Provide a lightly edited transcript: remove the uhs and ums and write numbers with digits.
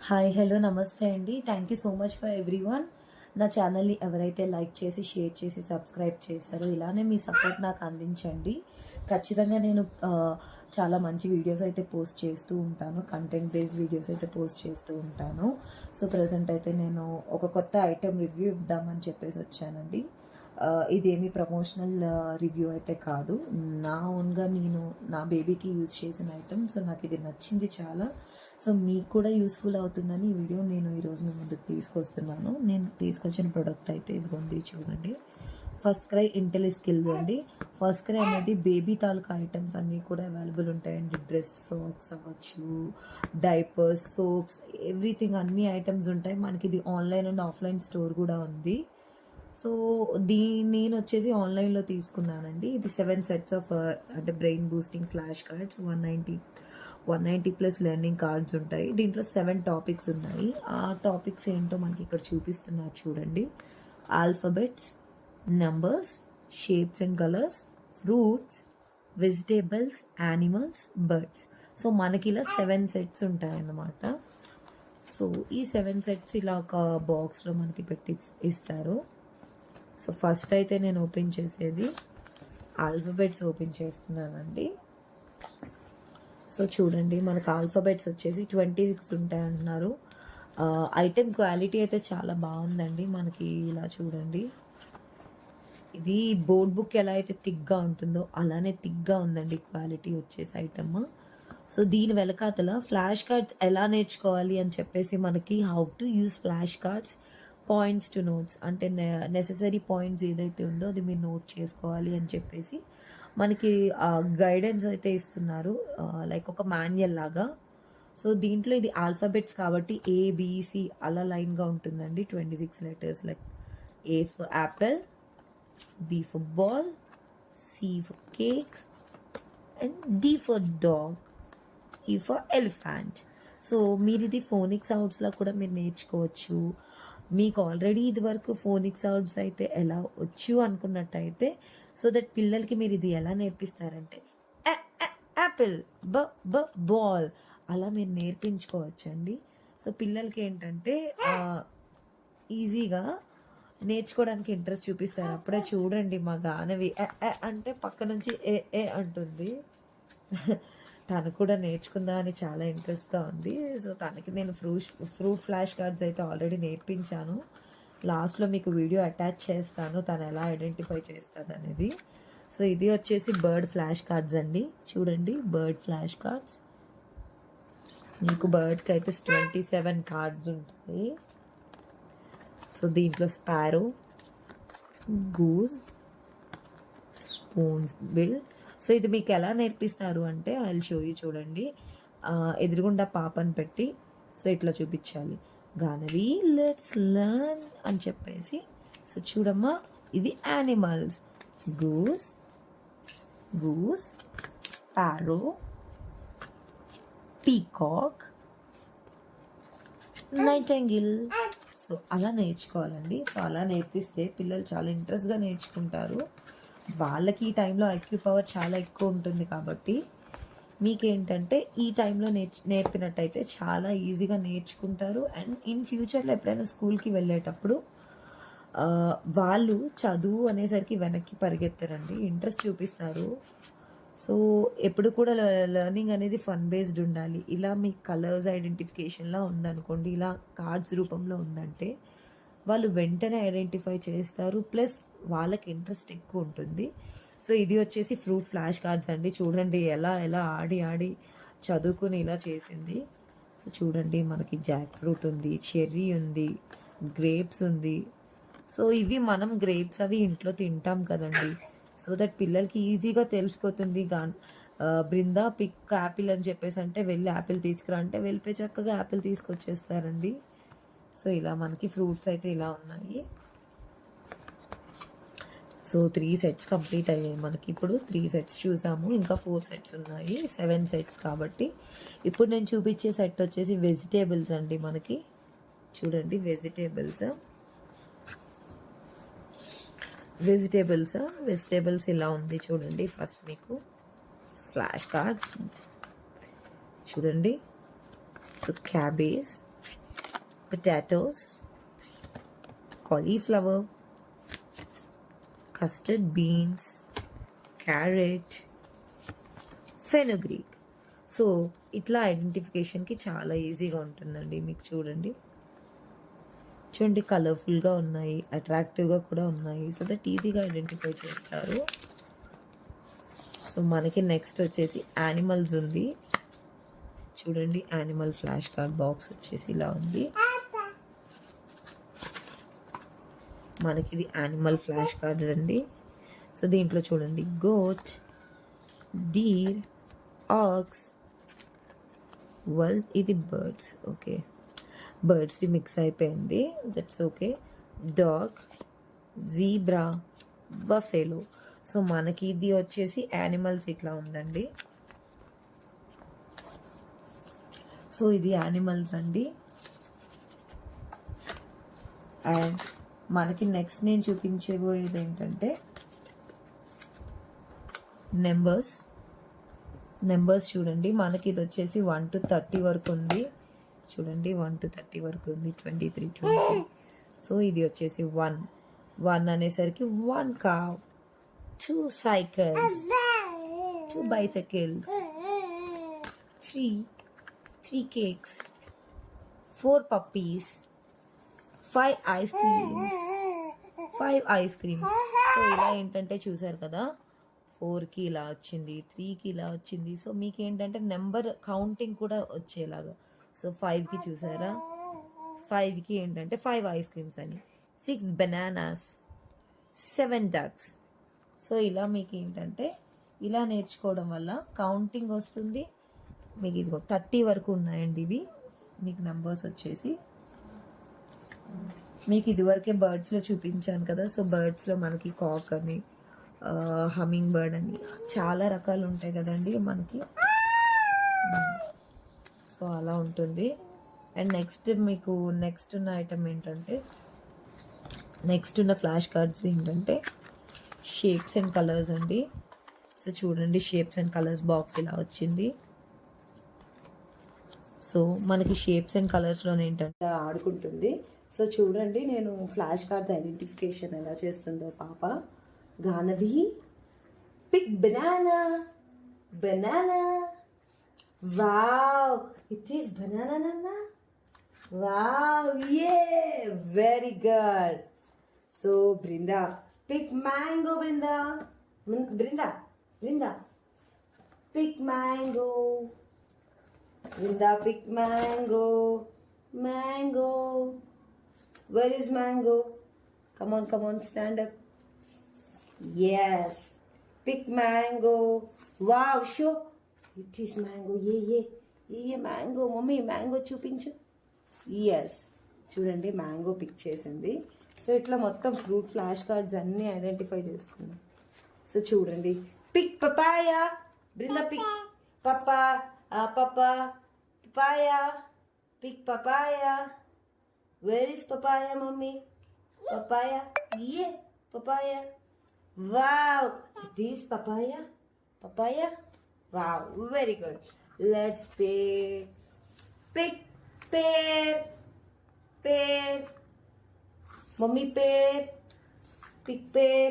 Hi hello నమస్తే అండి. Thank you so much for everyone. నా ఛానల్ని ఎవరైతే లైక్ చేసి షేర్ చేసి సబ్స్క్రైబ్ చేశారో ఇలానే మీ సపోర్ట్ నాకు అందించండి. ఖచ్చితంగా నేను చాలా మంచి వీడియోస్ అయితే పోస్ట్ చేస్తూ ఉంటాను. కంటెంట్ బేస్డ్ వీడియోస్ అయితే పోస్ట్ చేస్తూ ఉంటాను. సో ప్రజెంట్ అయితే నేను ఒక కొత్త ఐటెం రివ్యూ ఇద్దామని చెప్పేసి వచ్చానండి. ఇదేమి ప్రమోషనల్ రివ్యూ అయితే కాదు. నా ఓన్గా నేను నా బేబీకి యూజ్ చేసిన ఐటెం. సో నాకు ఇది నచ్చింది చాలా. సో మీకు కూడా యూస్ఫుల్ అవుతుందని ఈ వీడియో నేను ఈరోజు మీ ముందుకు తీసుకొస్తున్నాను. నేను తీసుకొచ్చిన ప్రోడక్ట్ అయితే ఇదిగోండి చూడండి. ఫస్ట్ క్రై ఇంటెలిస్కిల్ అండి. ఫస్ట్ క్రై అనేది బేబీ తాలూకా ఐటమ్స్ అన్నీ కూడా అవైలబుల్ ఉంటాయండి. డ్రెస్ ఫ్రాక్స్ అవ్వచ్చు, డైపర్స్, సోప్స్, ఎవ్రీథింగ్ అన్ని ఐటమ్స్ ఉంటాయి. మనకి ఇది ఆన్లైన్ అండ్ ఆఫ్లైన్ స్టోర్ కూడా ఉంది. సో నేను వచ్చేసి ఆన్లైన్లో తీసుకున్నానండి. ఇది 7 sets ఆఫ్ అంటే brain boosting flash cards, 190 plus learning cards ఉంటాయి. దీంట్లో 7 టాపిక్స్ ఉన్నాయి. ఆ టాపిక్స్ ఏంటో మనకి ఇక్కడ చూపిస్తున్నారు చూడండి. Alphabets, numbers, shapes and colours, fruits, vegetables, animals, birds. So మనకి ఇలా 7 sets ఉంటాయి అన్నమాట. సో ఈ 7 sets ఇలా ఒక బాక్స్లో మనకి పెట్టి ఇస్తారు. సో ఫస్ట్ అయితే నేను ఓపెన్ చేసేది ఆల్ఫాబెట్స్ ఓపెన్ చేస్తున్నానండి. సో చూడండి, మనకు ఆల్ఫాబెట్స్ వచ్చేసి 26 ఉంటాయి అంటున్నారు. ఐటెం క్వాలిటీ అయితే చాలా బాగుందండి. మనకి ఇలా చూడండి, ఇది బోర్డ్ బుక్ ఎలా అయితే థిక్గా ఉంటుందో అలానే థిక్గా ఉందండి క్వాలిటీ వచ్చేసి ఐటమ్. సో దీని వెనకాతల ఫ్లాష్ కార్డ్స్ ఎలా నేర్చుకోవాలి అని చెప్పేసి మనకి how to use flash cards, points to notes అంటే నెససరీ పాయింట్స్ ఏదైతే ఉందో అది మీరు నోట్ చేసుకోవాలి అని చెప్పేసి మనకి గైడెన్స్ అయితే ఇస్తున్నారు, లైక్ ఒక మాన్యువల్ లాగా. సో దీంట్లో ఇది ఆల్ఫాబెట్స్ కాబట్టి ఏబిసి అలా లైన్గా ఉంటుందండి. 26 letters, like A for apple, B for ball, C for cake and D for dog, E for elephant. So మీరు ఇది ఫోనిక్ సౌండ్స్లో కూడా మీరు నేర్చుకోవచ్చు. మీకు ఆల్రెడీ ఇది వరకు ఫోనిక్ సౌండ్స్ అయితే ఎలా వచ్చు అనుకున్నట్టయితే, సో దట్ పిల్లలకి మీరు ఇది ఎలా నేర్పిస్తారంటే యాపిల్, బ బ బాల్ అలా మీరు నేర్పించుకోవచ్చండి. సో పిల్లలకి ఏంటంటే ఈజీగా నేర్చుకోవడానికి ఇంట్రెస్ట్ చూపిస్తారు. అప్పుడే చూడండి మా గానవి అంటే పక్క నుంచి ఏ ఏ అంటుంది. తను కూడా నేర్చుకుందా అని చాలా ఇంట్రెస్ట్గా ఉంది. సో తనకి నేను ఫ్రూట్ ఫ్లాష్ కార్డ్స్ అయితే ఆల్రెడీ నేర్పించాను. లాస్ట్లో మీకు వీడియో అటాచ్ చేస్తాను తను ఎలా ఐడెంటిఫై చేస్తుంది అనేది. సో ఇది వచ్చేసి బర్డ్ ఫ్లాష్ కార్డ్స్ అండి. చూడండి, బర్డ్ ఫ్లాష్ కార్డ్స్. మీకు బర్డ్కి అయితే 27 కార్డ్స్ ఉంటాయి. సో దీంట్లో sparrow, goose, spoon bill. So ఇది మీకు ఎలా నేర్పిస్తారు అంటే ఐ విల్ షో యూ. చూడండి, ఎదురుగుండా పాపని పెట్టి సో ఇట్లా చూపించాలి. గానవి లెట్స్ లర్న్ అని చెప్పేసి. సో చూడమ్మా, ఇది animals, goose, goose, sparrow, peacock, nightingale. So అలా నేర్చుకోవాలండి. సో అలా నేర్పిస్తే పిల్లలు చాలా ఇంట్రెస్ట్గా నేర్చుకుంటారు. వాళ్ళకి ఈ టైంలో ఐక్యూ పవర్ చాలా ఎక్కువ ఉంటుంది కాబట్టి మీకేంటంటే ఈ టైంలో నేర్పినట్టయితే చాలా ఈజీగా నేర్చుకుంటారు. అండ్ ఇన్ ఫ్యూచర్లో ఎప్పుడైనా స్కూల్కి వెళ్ళేటప్పుడు వాళ్ళు చదువు అనేసరికి వెనక్కి పరిగెత్తారండి, ఇంట్రెస్ట్ చూపిస్తారు. సో ఎప్పుడు కూడా లెర్నింగ్ అనేది ఫన్ బేస్డ్ ఉండాలి. ఇలా మీ కలర్స్ ఐడెంటిఫికేషన్లా ఉందనుకోండి, ఇలా కార్డ్స్ రూపంలో ఉందంటే వాళ్ళు వెంటనే ఐడెంటిఫై చేస్తారు. ప్లస్ వాళ్ళకి ఇంట్రెస్ట్ ఎక్కువ ఉంటుంది. సో ఇది వచ్చేసి ఫ్రూట్ ఫ్లాష్ కార్డ్స్ అండి. చూడండి ఎలా ఎలా ఆడి ఆడి చదువుకుని ఇలా చేసింది. సో చూడండి, మనకి జాక్ ఫ్రూట్ ఉంది, చెర్రీ ఉంది, గ్రేప్స్ ఉంది. సో ఇవి మనం గ్రేప్స్ అవి ఇంట్లో తింటాం కదండి. సో దట్ పిల్లలకి ఈజీగా తెలిసిపోతుంది. బృందా పిక్ యాపిల్ అని చెప్పేసి అంటే వెళ్ళి యాపిల్ తీసుకురా అంటే వెళ్ళిపోయి చక్కగా యాపిల్ తీసుకొచ్చేస్తారండి. సో ఇలా మనకి ఫ్రూట్స్ అయితే ఇలా ఉన్నాయి. సో 3 sets కంప్లీట్ అయ్యాయి మనకి. ఇప్పుడు 3 sets చూసాము, ఇంకా 4 sets ఉన్నాయి. 7 sets కాబట్టి ఇప్పుడు నేను చూపించే సెట్ వచ్చేసి వెజిటేబుల్స్ అండి. మనకి చూడండి, వెజిటేబుల్స్ ఇలా ఉంది చూడండి. ఫస్ట్ మీకు ఫ్లాష్ కార్డ్స్ చూడండి. So cabbage, potatoes, cauliflower, custard beans, carrot, fenugreek. So ఇట్లా ఐడెంటిఫికేషన్కి చాలా ఈజీగా ఉంటుందండి. మీకు చూడండి కలర్ఫుల్గా ఉన్నాయి, అట్రాక్టివ్గా కూడా ఉన్నాయి. సో దట్ ఈజీగా ఐడెంటిఫై చేస్తారు. సో మనకి నెక్స్ట్ వచ్చేసి యానిమల్స్ ఉంది. చూడండి యానిమల్ ఫ్లాష్ కార్డ్ బాక్స్ వచ్చేసి ఇలా ఉంది. మనకి ఇది యానిమల్ ఫ్లాష్ కార్డ్స్ అండి. సో దీంట్లో చూడండి గోట్, డీర్, ఆక్స్, ఇది బర్డ్స్. ఓకే, బర్డ్స్ది మిక్స్ అయిపోయింది, that's okay. Dog, zebra, buffalo. So మనకి ఇది వచ్చేసి యానిమల్స్ ఇట్లా ఉందండి. సో ఇది యానిమల్స్ అండి. అండ్ మనకి నెక్స్ట్ నేను చూపించబోయేది ఏంటంటే నెంబర్స్ చూడండి. మనకి ఇది వచ్చేసి 1 to 30 వరకు ఉంది. చూడండి 1 to 30 వరకు ఉంది, 23, 20. సో ఇది వచ్చేసి 1 అనేసరికి 1 cow, 2 cycles, 2 bicycles, 3 cakes, 4 puppies, 5 ice creams. So ఇలా ఏంటంటే చూసారు కదా, 4కి ఇలా వచ్చింది, 3కి ఇలా వచ్చింది. సో మీకు ఏంటంటే నెంబర్ కౌంటింగ్ కూడా వచ్చేలాగా. సో 5కి చూసారా, 5కి ఏంటంటే 5 ఐస్ క్రీమ్స్ అని, 6 బనానాస్, 7 డక్స్. సో ఇలా మీకు ఏంటంటే ఇలా నేర్చుకోవడం వల్ల కౌంటింగ్ వస్తుంది. మీకు ఇదిగో 30 వరకు ఉన్నాయండి ఇవి మీకు నెంబర్స్ వచ్చేసి. మీకు ఇదివరకే బర్డ్స్లో చూపించాను కదా. సో బర్డ్స్లో మనకి కాక్ అని, హమ్మింగ్ బర్డ్ అని చాలా రకాలు ఉంటాయి కదండి మనకి. సో అలా ఉంటుంది. అండ్ నెక్స్ట్ ఉన్న ఐటమ్ ఏంటంటే, నెక్స్ట్ ఉన్న ఫ్లాష్ కార్డ్స్ ఏంటంటే షేప్స్ అండ్ కలర్స్ అండి. సో చూడండి షేప్స్ అండ్ కలర్స్ బాక్స్ ఇలా వచ్చింది. సో మనకి షేప్స్ అండ్ కలర్స్లో ఏంటంటే ఆడుకుంటుంది. సో చూడండి నేను ఫ్లాష్ కార్డ్స్ ఐడెంటిఫికేషన్ ఎలా చేస్తుందో పాప. గానవి, pick banana, wow, it is banana నాన్న, wow, yeah, very good. So Brinda, pick mango, Brinda, pick mango, Brinda, pick mango. Where is mango? Come on, stand up. Yes, pick mango. Wow, show. It is mango. Yeah, mango. Mommy, mango చూపించు. Yes, చూడండి mango pick చేసింది. So ఇట్లా మొత్తం fruit flash cards అన్నీ identify చేస్తుంది. So చూడండి, pick papaya. Brinda, pick papaya, pick papaya. Where is papaya, mommy? Papaya, yeah, papaya. Wow, it is papaya. Wow, very good. Let's pick pear. Mommy, pear, pick pear.